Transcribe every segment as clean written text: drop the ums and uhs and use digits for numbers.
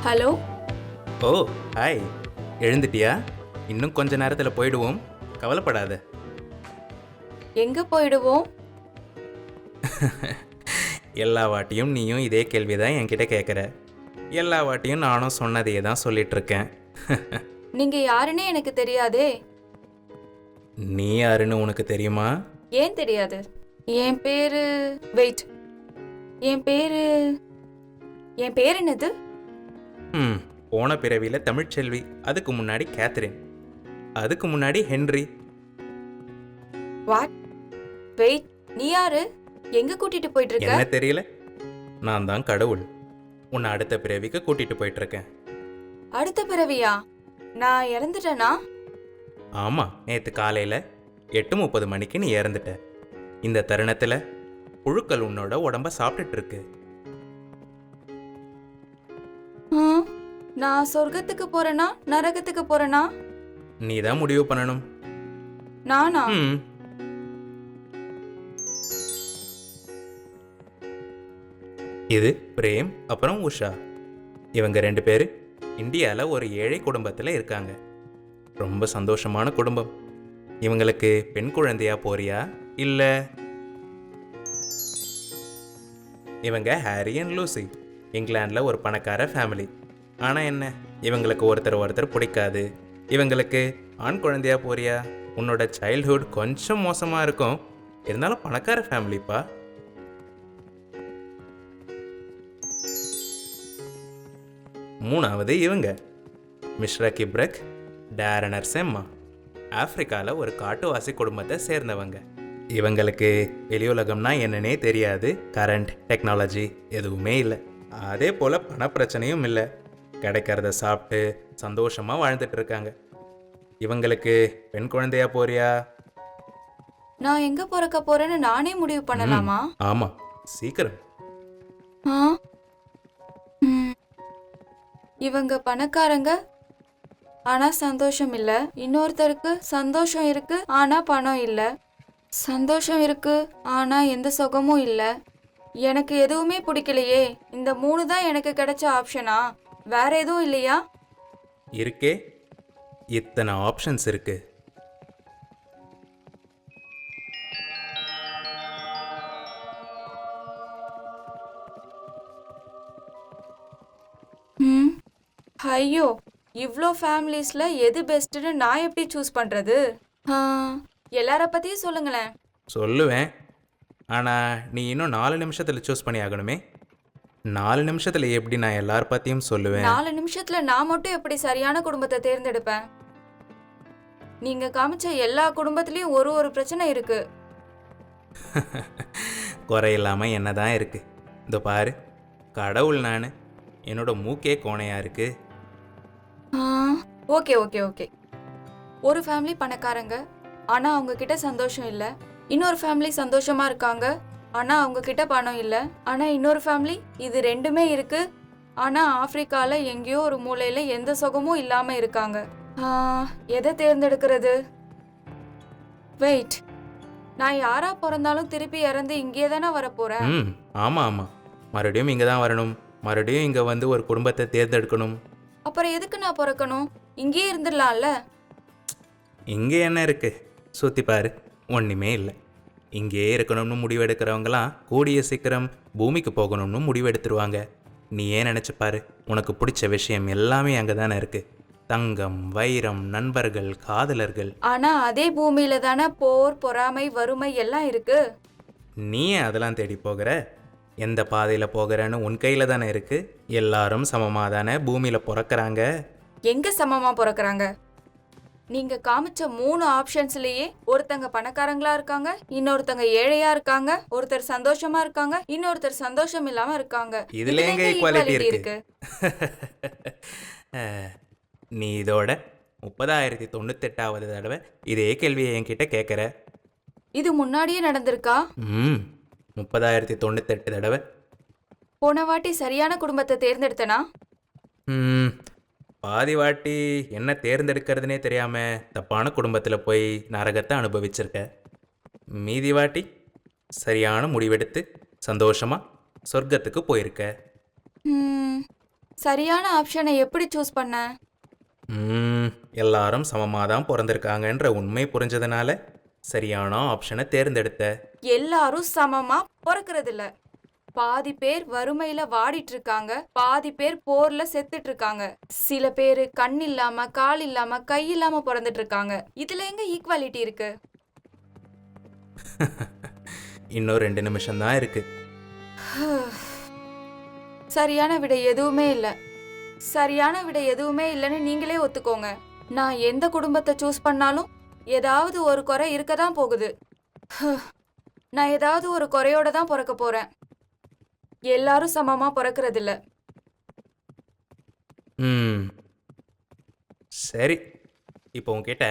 Hello. ஓ, hi. எழுந்துட்டியா? இன்னும் கொஞ்ச நேரத்தில் போயிடுவோம், கவலைப்படாத. எங்க போயிடுவோம்? எல்லா வாட்டியும் நீயும் இதே கேள்வி தான் என்கிட்ட கேட்குற. எல்லா வாட்டியும் நானும் சொன்னதையே தான் சொல்லிட்டு இருக்கேன். நீங்க யாருன்னே எனக்கு தெரியாதே. நீ யாருன்னு உனக்கு தெரியுமா? ஏன் தெரியாது? என் பேரு வெயிட். என் பேரு என் பேர் என்னது? ம் போன பிறவியில் தமிழ்ச்செல்வி, அதுக்கு முன்னாடி கேத்ரின், அதுக்கு முன்னாடி ஹென்றி. வாட்? வெயிட், நீ யாரு? எங்க கூட்டிட்டு போயிட்டு இருக்க? என்ன தெரியல, நான் தான் கடவுள். உன்னை அடுத்த பிறவிக்கு கூட்டிட்டு போயிட்டு இருக்கேன். அடுத்த பிறவியா? நான் இறந்துட்டேனா? ஆமாம், நேற்று காலையில் 8:30 மணிக்கு நீ இறந்துட்ட. இந்த தருணத்தில் புழுக்கள் உன்னோட உடம்ப சாப்பிட்டுட்டு இருக்கு. ஆ, நான் சொர்க்கத்துக்கு போறேனா நரகத்துக்கு போறேனா? நீ தான் முடிவு பண்ணணும். நானா? ம் இது பிரேம் அப்புறம் உஷா. இவங்க 2 பேர் இந்தியாவில் ஒரு ஏழை குடும்பத்தில் இருக்காங்க. ரொம்ப சந்தோஷமான குடும்பம். இவங்களுக்கு பெண் குழந்தையா போறியா இல்லை? இவங்க ஹாரி அண்ட் லூசி. இங்கிலாண்டில் ஒரு பணக்கார ஃபேமிலி. ஆனால் என்ன, இவங்களுக்கு ஒருத்தர் பிடிக்காது. இவங்களுக்கு ஆண் குழந்தையா போறியா? உன்னோட சைல்ட்ஹுட் கொஞ்சம் மோசமாக இருக்கும், இருந்தாலும் பணக்கார ஃபேமிலிப்பா. மூணாவது இவங்க மிஸ்ரா கிப்ரக், டேரனர் செம்மா. ஆப்பிரிக்காவில் ஒரு காட்டுவாசி குடும்பத்தை சேர்ந்தவங்க. இவங்களுக்கு வெளியுலகம்னா என்னன்னே தெரியாது. கரண்ட் டெக்னாலஜி எதுவுமே இல்லை. அதே போல் பணப்பிரச்சனையும் இல்லை. கிடைக்கிறத சாப்பிட்டு சந்தோஷமாக வாழ்ந்துட்டு இருக்காங்க. இவங்களுக்கு பெண் குழந்தையா போறியா? நான் எங்க பிறக்க போறேன்னு நானே முடிவு பண்ணலாமா? ஆமாம், சீக்கிரம். ஆ? ம். இவங்க பணக்காரங்க ஆனா சந்தோஷம் இல்ல. இன்னொருத்தருக்கு சந்தோஷம் இருக்கு ஆனா பணம் இல்ல. சந்தோஷம் இருக்கு ஆனா எந்த சுகமும் இல்ல. எனக்கு எதுவுமே பிடிக்கலையே. இந்த 3 தான் எனக்கு கிடைச்ச ஆப்ஷனா? வேற எதுவும் இல்லையா? இருக்கே, இத்தனை ஆப்ஷன்ஸ் இருக்கு. ம். ஐயோ, இவ்ளோ ஃபேமிலிஸ்ல எது பெஸ்ட்னு நான் எப்படி சூஸ் பண்றது? ஆ, எல்லார பத்தியும் சொல்லுங்களேன். சொல்லுவேன், ஆனால் நீ இன்னும் 4 நிமிஷத்தில் சூஸ் பண்ணி ஆகணுமே. 4 நிமிஷத்தில் எப்படி நான் எல்லார் பற்றியும் சொல்லுவேன்? 4 நிமிஷத்துல நான் மட்டும் எப்படி சரியான குடும்பத்தை தேர்ந்தெடுப்பேன்? நீங்க காமிச்ச எல்லா குடும்பத்திலயும் ஒரு பிரச்சனை இருக்கு. குறையில்லாமல் என்ன தான் இருக்கு. இதோ பாரு, கடவுள் நான், என்னோட மூக்கே கோணையாக இருக்கு. Okay okay okay. ஒரு ஃபேமிலி பணக்காரங்க ஆனா அவங்க கிட்ட சந்தோஷம் இல்ல. இன்னொரு ஃபேமிலி சந்தோஷமா இருக்காங்க ஆனா அவங்க கிட்ட பணம் இல்ல. ஆனா இன்னொரு ஃபேமிலி இது ரெண்டுமே இருக்கு ஆனா ஆப்பிரிக்கால எங்கேயோ ஒரு மூலையில எந்த சுகமும் இல்லாம இருக்காங்க. எதை தேர்ந்தெடுக்கிறது? வெயிட், நான் யாரா பிறந்தாலும் திருப்பி இறந்து இங்கே தானே வரப்போறேன். ஆமாம் ஆமாம், மறுபடியும் இங்கே தான் வரணும். மறுபடியும் இங்கே வந்து ஒரு குடும்பத்தை தேர்ந்தெடுக்கணும். அப்புறம் எதுக்கு நான் பிறக்கணும்? இங்கேயே இருந்துடலாம்ல. இங்கே என்ன இருக்கு, சுற்றி பாரு, ஒன்றுமே இல்லை. இங்கேயே இருக்கணும்னு முடிவெடுக்கிறவங்களாம் கூடிய சீக்கிரம் பூமிக்கு போகணும்னு முடிவெடுத்துருவாங்க. நீ ஏன் நினச்சி பாரு, உனக்கு பிடிச்ச விஷயம் எல்லாமே அங்கே தானே இருக்கு. தங்கம், வைரம், நண்பர்கள், காதலர்கள். ஆனா அதே பூமியில தானே போர், பொறாமை, வறுமை எல்லாம் இருக்கு. நீ ஏன் அதெல்லாம் தேடி போகிற? எந்த பாதையில் போகிறன்னு உன் கையில் தானே இருக்கு. எல்லாரும் சமமாக தானே பூமியில் பிறக்கிறாங்க. எங்க சமமா பிறக்கறாங்க? நீங்க காமிச்ச 3 ஆப்ஷன்ஸ்லயே ஒருத்தங்க பணக்காரங்களா இருக்காங்க, இன்னொருத்தங்க ஏழையா இருக்காங்க, ஒருத்தர் சந்தோஷமா இருக்காங்க, இன்னொருத்தர் சந்தோஷம் இல்லாம இருக்காங்க. இதுல எங்க ஈக்குவாலிட்டி இருக்கு? நீ இதோட 30,098வது தடவை இதே கேள்வியை என்கிட்ட கேட்குற. இது முன்னாடியே நடந்திருக்கா? 30,098 தடவை. போன வாட்டி சரியான குடும்பத்தை தேர்ந்தெடுத்தனா? பாதி வாட்டி என்ன தேர்ந்தெடுக்கிறதுனே தெரியாம தப்பான குடும்பத்தில் போய் நரகத்தை அனுபவிச்சிருக்க. மீதி வாட்டி சரியான முடிவெடுத்து சந்தோஷமா சொர்க்கத்துக்கு போயிருக்க. சரியான ஆப்ஷனை எப்படி சூஸ் பண்ண? எல்லாரும் சமமாக தான் பிறந்திருக்காங்கன்ற உண்மை புரிஞ்சதுனால சரியான ஆப்ஷனை தேர்ந்தெடுத்த. எல்லாரும் சமமா பிறக்கிறது இல்ல. பாதி பேர் வறுமையில வாடிட்டு இருக்காங்க, பாதி பேர் போர்ல செத்துட்டு இருக்காங்க. சில பேரு கண் இல்லாம, கால் இல்லாம, கை இல்லாம பிறந்துட்டு இருக்காங்க. இதுல எங்க ஈக்குவாலிட்டி இருக்கு? இன்னும் 2 நிமிஷம் தான் இருக்கு. சரியான விடை எதுவுமே இல்ல. சரியான விடை எதுவுமே இல்லைன்னு நீங்களே ஒத்துக்கோங்க. நான் எந்த குடும்பத்தை சூஸ் பண்ணாலும் ஏதாவது ஒரு குறை இருக்க தான் போகுது. நான் ஏதாவது ஒரு குறையோட தான் பிறக்க போறேன். எல்லாரும் சமமா பிறக்கிறது இல்ல. சரி, இப்போ உன்கிட்ட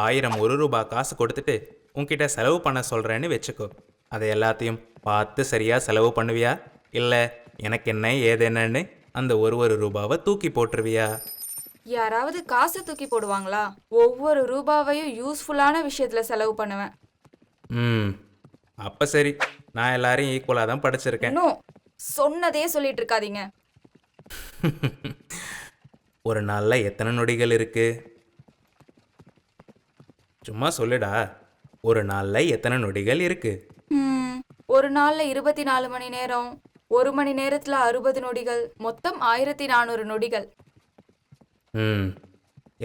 1000 1 காசு கொடுத்துட்டு உன்கிட்ட செலவு பண்ண சொல்கிறேன்னு வச்சுக்கோ. அதை எல்லாத்தையும் பார்த்து சரியாக செலவு பண்ணுவியா, இல்லை எனக்கு என்ன ஏது என்னன்னு அந்த ஒரு ரூபாவை தூக்கி போட்டுருவியா? யாராவது காசை தூக்கி போடுவாங்களா? ஒவ்வொரு ரூபாவையும் யூஸ்ஃபுல்லான விஷயத்துல செலவு பண்ணுவேன். அப்போ சரி, நான் எல்லாரையும் ஈக்குவலாக தான் படிச்சிருக்கேன். இன்னும் சொன்னதே சொல்லிட்டு இருக்காதீங்க. ஒரு நாளில் எத்தனை நொடிகள் இருக்கு? சும்மா சொல்லுடா, ஒரு நாளில் எத்தனை நொடிகள் இருக்கு? ஒரு நாள்ல 24 மணி நேரம், ஒரு மணி நேரத்துல 60 நொடிகள், மொத்தம் 1400 நொடிகள்.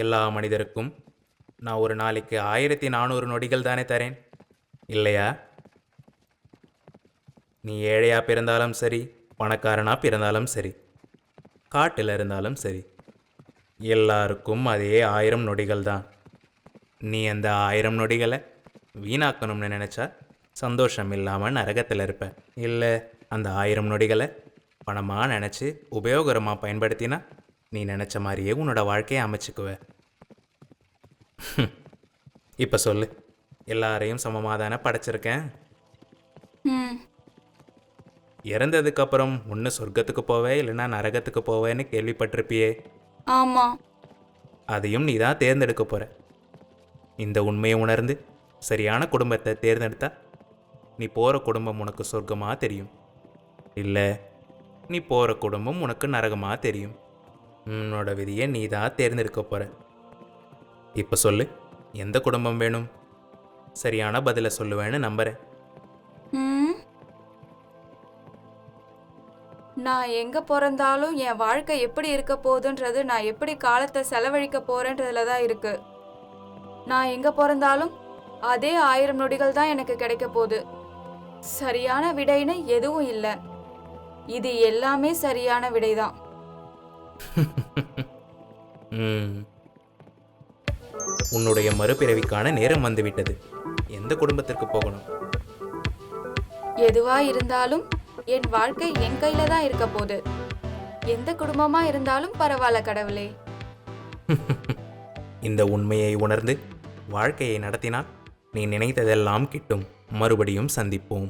எல்லா மனிதருக்கும் நான் ஒரு நாளைக்கு 1400 நொடிகள் தானே தரேன், இல்லையா? நீ ஏழையா பிறந்தாலும் சரி, பணக்காரனா பிறந்தாலும் சரி, காட்டில் இருந்தாலும் சரி, எல்லாருக்கும் அதே 1000 நொடிகள் தான். நீ அந்த 1000 நொடிகளை வீணாக்கணும்னு நினச்சா சந்தோஷம் இல்லாமல் நரகத்தில் இருப்ப. இல்லை அந்த 1000 நொடிகளை பணமாக நினச்சி உபயோகரமாக பயன்படுத்தினா நீ நினச்ச மாதிரியே உன்னோட வாழ்க்கையை அமைச்சுக்குவ. இப்போ சொல்லு, எல்லாரையும் சமமாக தானே படைச்சிருக்கேன். இறந்ததுக்கப்புறம் ஒன்று சொர்க்கத்துக்கு போவே இல்லைன்னா நரகத்துக்கு போவேன்னு கேள்விப்பட்டிருப்பியே. ஆமாம். அதையும் நீ தான் தேர்ந்தெடுக்க போகிற. இந்த உண்மையை உணர்ந்து சரியான குடும்பத்தை தேர்ந்தெடுத்தா நீ போகிற குடும்பம் உனக்கு சொர்க்கமாக தெரியும், இல்லை நீ போகிற குடும்பம் உனக்கு நரகமாக தெரியும். உன்னோட விதியை நீ தான் தேர்ந்தெடுக்க போகிற. இப்போ சொல்லு, எந்த குடும்பம் வேணும்? சரியான பதிலை சொல்லுவேன்னு நம்புகிறேன். நான் எங்க பிறந்தாலும் என் வாழ்க்கை எப்படி இருக்க போகுதுன்றது நான் எப்படி காலத்தை செலவழிக்க போறேன்றதுல தான் இருக்கு. நான் எங்க பிறந்தாலும் அதே 1000 நொடிகள் தான் எனக்கு கிடைக்க போகுது. சரியான விடைன்னு எதுவும் இல்லை. இது எல்லாமே சரியான விடைதான். உன்னுடைய மறுபிறவிக்கான நேரம் வந்துவிட்டது. எந்த குடும்பத்திற்கு போகணும்? எதுவா இருந்தாலும் என் வாழ்க்கை என் கையில தான் இருக்க போகுது. எந்த குடும்பமா இருந்தாலும் பரவாயில்ல கடவுளே. இந்த உண்மையை உணர்ந்து வாழ்க்கையை நடத்தினால் நீ நினைத்ததெல்லாம் கிட்டும். மறுபடியும் சந்திப்போம்.